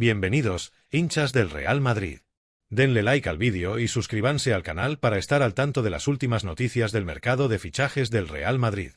Bienvenidos, hinchas del Real Madrid. Denle like al vídeo y suscríbanse al canal para estar al tanto de las últimas noticias del mercado de fichajes del Real Madrid.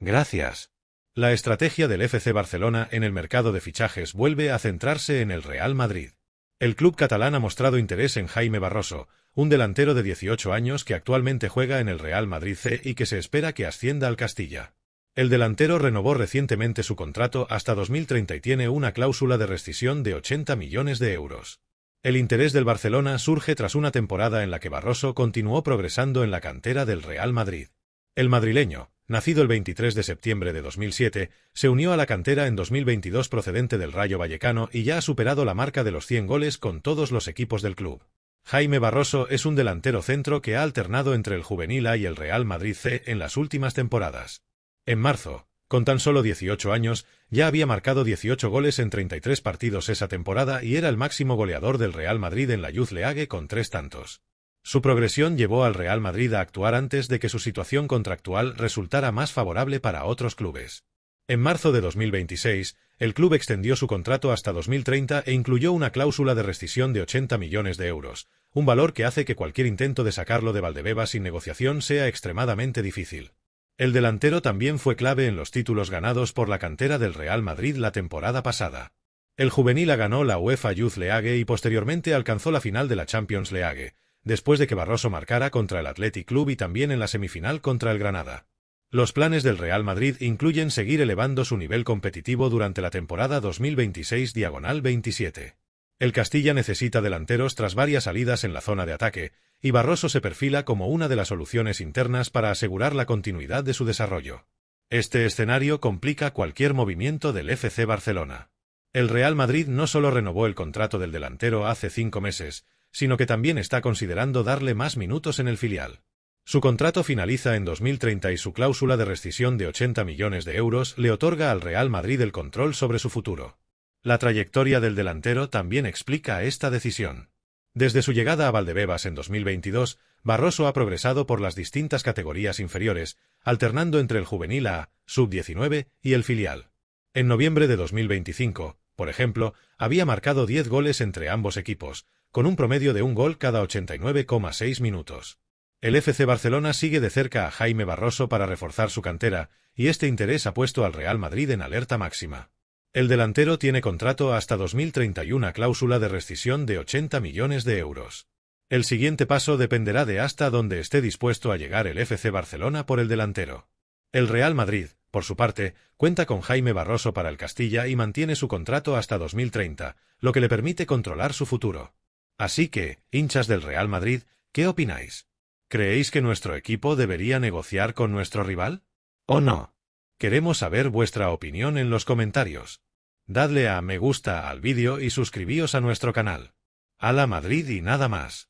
Gracias. La estrategia del FC Barcelona en el mercado de fichajes vuelve a centrarse en el Real Madrid. El club catalán ha mostrado interés en Jaime Barroso, un delantero de 18 años que actualmente juega en el Real Madrid C y que se espera que ascienda al Castilla. El delantero renovó recientemente su contrato hasta 2030 y tiene una cláusula de rescisión de 80 millones de euros. El interés del Barcelona surge tras una temporada en la que Barroso continuó progresando en la cantera del Real Madrid. El madrileño, nacido el 23 de septiembre de 2007, se unió a la cantera en 2022 procedente del Rayo Vallecano y ya ha superado la marca de los 100 goles con todos los equipos del club. Jaime Barroso es un delantero centro que ha alternado entre el Juvenil A y el Real Madrid C en las últimas temporadas. En marzo, con tan solo 18 años, ya había marcado 18 goles en 33 partidos esa temporada y era el máximo goleador del Real Madrid en la Youth League con 3 tantos. Su progresión llevó al Real Madrid a actuar antes de que su situación contractual resultara más favorable para otros clubes. En marzo de 2026, el club extendió su contrato hasta 2030 e incluyó una cláusula de rescisión de 80 millones de euros, un valor que hace que cualquier intento de sacarlo de Valdebebas sin negociación sea extremadamente difícil. El delantero también fue clave en los títulos ganados por la cantera del Real Madrid la temporada pasada. El Juvenil A ganó la UEFA Youth League y posteriormente alcanzó la final de la Champions League, después de que Barroso marcara contra el Athletic Club y también en la semifinal contra el Granada. Los planes del Real Madrid incluyen seguir elevando su nivel competitivo durante la temporada 2026-27. El Castilla necesita delanteros tras varias salidas en la zona de ataque, y Barroso se perfila como una de las soluciones internas para asegurar la continuidad de su desarrollo. Este escenario complica cualquier movimiento del FC Barcelona. El Real Madrid no solo renovó el contrato del delantero hace 5 meses, sino que también está considerando darle más minutos en el filial. Su contrato finaliza en 2030 y su cláusula de rescisión de 80 millones de euros le otorga al Real Madrid el control sobre su futuro. La trayectoria del delantero también explica esta decisión. Desde su llegada a Valdebebas en 2022, Barroso ha progresado por las distintas categorías inferiores, alternando entre el Juvenil A, Sub-19 y el filial. En noviembre de 2025, por ejemplo, había marcado 10 goles entre ambos equipos, con un promedio de un gol cada 89,6 minutos. El FC Barcelona sigue de cerca a Jaime Barroso para reforzar su cantera, y este interés ha puesto al Real Madrid en alerta máxima. El delantero tiene contrato hasta 2031, cláusula de rescisión de 80 millones de euros. El siguiente paso dependerá de hasta dónde esté dispuesto a llegar el FC Barcelona por el delantero. El Real Madrid, por su parte, cuenta con Jaime Barroso para el Castilla y mantiene su contrato hasta 2030, lo que le permite controlar su futuro. Así que, hinchas del Real Madrid, ¿qué opináis? ¿Creéis que nuestro equipo debería negociar con nuestro rival? ¿O no? Queremos saber vuestra opinión en los comentarios. Dadle a me gusta al vídeo y suscribíos a nuestro canal. ¡Hala Madrid y nada más!